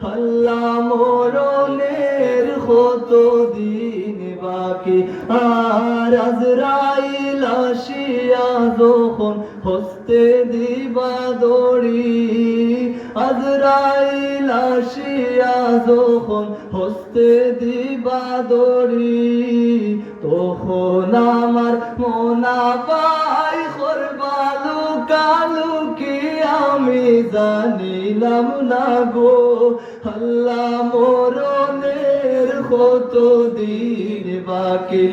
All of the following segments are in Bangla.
আল্লাহ মরণের কত দিন বাকি আর আজরাইল আসিয়া যখন হস্তে দিবা দড়ি আজরাইল আসিয়া যখন হস্তে দিবা দড়ি তখন আমার মনা পাই করবালু কালু কি আমি জানিলাম না গো আল্লাহ মরণের কত দিন বাকি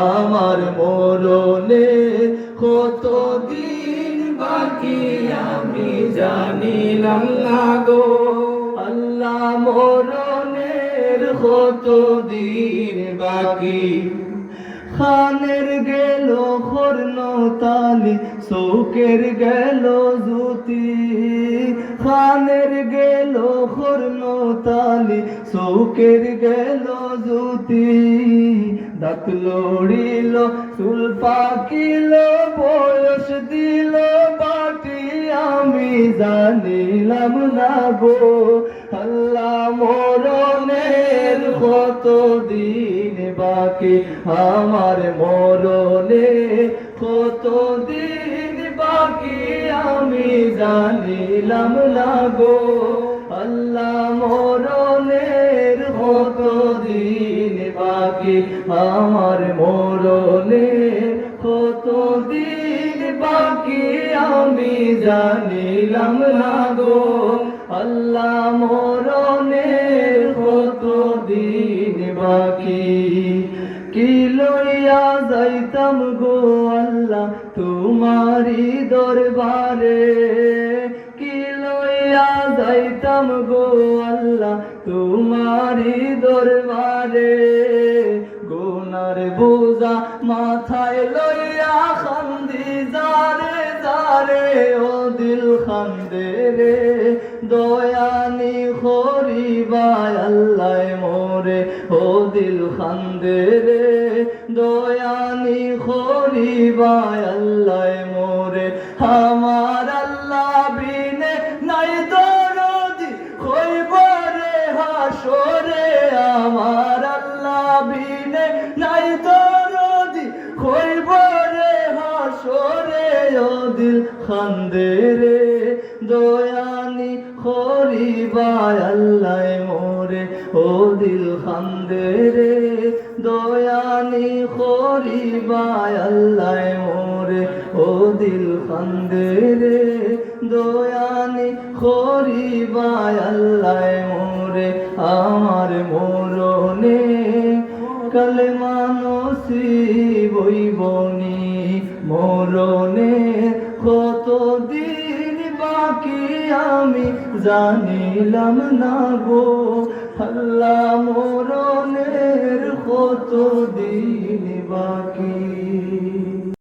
আমার মরণে কত দিন বাকি আমি জানিলাম না গো আল্লাহ মরণের কত দিন বাকি খানের গেল খর্ন তালি চৌকের গেল জুতি খানের গেল খর্ন তালি চৌকের গেল জুতি দাঁত লড়িল চুল পাকিল বয়স দিল বাটি আমি জানিলাম না গো আল্লাহ মরণের কত দিন বাকি আমার মরণে কত দিন বাকি আমি জানিলাম না গো আল্লাহ মরণের কত দিন বাকি আমার মরণে কত দিন বাকি আমি জানিলাম না গো আল্লাহ মরণের কত দিন বাকি কি লইয়া যাইতাম গো আল্লাহ তোমারি দরবারে কি লইয়া যাইতাম গো আল্লাহ তোমারি দরবারে গুনার বোঝা মাথায় লইয়া খান্দি যারে যারে ও দিল খান্দে রে দয়ানি খরিবায় আল্লাহ মোরে ও দিল খান্দে রে দয়ানি খরিবায় আল্লাহ মোরে আমার আল্লাহ বিনে নাই দরদি খইবরে হাসরে আমার আল্লাহ বিনে নাই দরদি খইবরে হাসরে ও দিল খান্দে রে দয়ানি খরিবায় আল্লাহ মোরে ও দিল খান্দে রে দয়ানি খরিবায় আল্লাহ মোরে ও দিল খান্দে রে দয়ানি খরিবায় আল্লাহ মোরে আমার মরণে কালেমা নসিব হইবনি মরণে কত দিন বাকি আমি জানিলাম না গো আল্লাহ